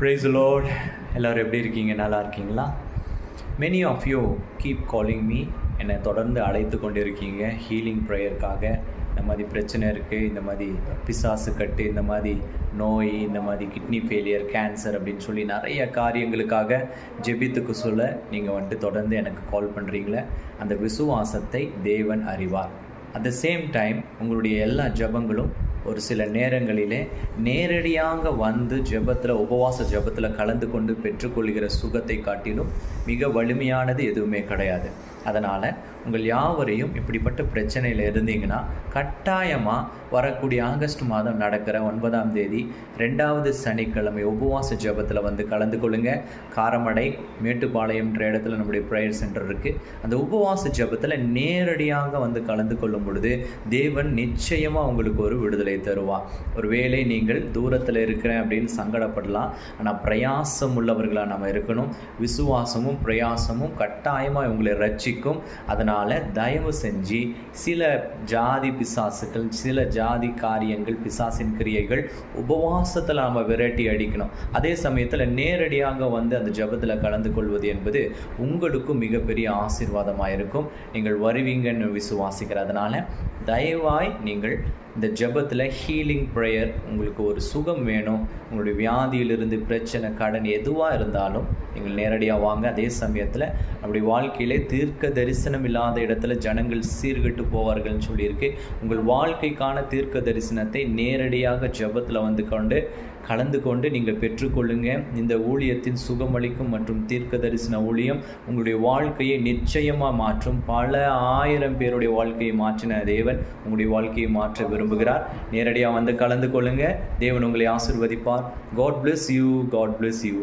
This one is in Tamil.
Praise the Lord. எல்லோரும் எப்படி இருக்கீங்க? நல்லா இருக்கீங்களா? Many of you keep calling me. என்னை தொடர்ந்து அழைத்து கொண்டு இருக்கீங்க ஹீலிங் ப்ரேயருக்காக. இந்த மாதிரி பிரச்சனை இருக்குது, இந்த மாதிரி பிசாசு கட்டு, இந்த மாதிரி நோய், இந்த மாதிரி கிட்னி ஃபெயிலியர், கேன்சர் அப்படின்னு சொல்லி நிறைய காரியங்களுக்காக ஜெபித்துக்கு சொல்ல நீங்கள் தொடர்ந்து எனக்கு கால் பண்ணுறீங்களே. அந்த விசுவாசத்தை தேவன் அறிவார். அட் த சேம் டைம் உங்களுடைய எல்லா ஜெபங்களும் ஒரு சில நேரங்களிலே நேரடியாக வந்து ஜெபத்தில், உபவாச ஜெபத்தில் கலந்து கொண்டு பெற்றுக்கொள்கிற சுகத்தை காட்டிலும் மிக வலிமையானது எதுவுமே கிடையாது. அதனால் உங்கள் யாவரையும் இப்படிப்பட்ட பிரச்சனையில் இருந்தீங்கன்னா கட்டாயமாக வரக்கூடிய ஆகஸ்ட் மாதம் நடக்கிற 9ஆம் தேதி 2வது சனிக்கிழமை உபவாச ஜெபத்தில் வந்து கலந்து கொள்ளுங்கள். காரமடை மேட்டுப்பாளையம்ன்ற இடத்துல நம்முடைய ப்ரேயர் சென்டர் இருக்குது. அந்த உபவாச ஜெபத்தில் நேரடியாக வந்து கலந்து கொள்ளும் பொழுது தேவன் நிச்சயமாக உங்களுக்கு ஒரு விடுதலை தருவார். ஒரு வேளை நீங்கள் தூரத்தில் இருக்கிறேன் அப்படின்னு சங்கடப்படலாம், ஆனால் பிரயாசம் உள்ளவர்களாக நம்ம இருக்கணும். விசுவாசமும் பிரயாசமும் கட்டாயமாக உங்களை ரட்சிக்கும். அதனால் தயவு செஞ்சு சில ஜாதி பிசாசுகள், சில ஜாதி காரியங்கள், பிசாசின் கிரியைகள் உபவாசத்தில் நாம் விரட்டி அடிக்கணும். அதே சமயத்தில் நேரடியாக வந்து அந்த ஜெபத்தில் கலந்து கொள்வது என்பது உங்களுக்கும் மிகப்பெரிய ஆசீர்வாதமாக இருக்கும். நீங்கள் வருவீங்கன்னு விசுவாசிக்கிற. அதனால் தயவாய் நீங்கள் இந்த ஜெபத்தில் ஹீலிங் ப்ரேயர், உங்களுக்கு ஒரு சுகம் வேணும், உங்களுடைய வியாதியிலிருந்து பிரச்சனை, கடன் எதுவாக இருந்தாலும் நீங்கள் நேரடியாக வாங்க. அதே சமயத்தில் நம்முடைய வாழ்க்கையிலே தீர்க்க தரிசனம் இல்லாத இடத்துல ஜனங்கள் சீர்கெட்டு போவார்கள்னு சொல்லியிருக்கு. உங்கள் வாழ்க்கைக்கான தீர்க்க தரிசனத்தை நேரடியாக ஜெபத்தில் வந்து கலந்து கொண்டு நீங்கள் பெற்றுக்கொள்ளுங்க. இந்த ஊழியத்தின் சுகமளிக்கும் மற்றும் தீர்க்க தரிசன ஊழியம் உங்களுடைய வாழ்க்கையை நிச்சயமாக மாற்றும். பல ஆயிரம் பேருடைய வாழ்க்கையை மாற்றின தேவன் உங்களுடைய வாழ்க்கையை மாற்ற விரும்புகிறார். நேரடியாக வந்து கலந்து கொள்ளுங்க. தேவன் உங்களை ஆசீர்வதிப்பார். God bless you. God bless you.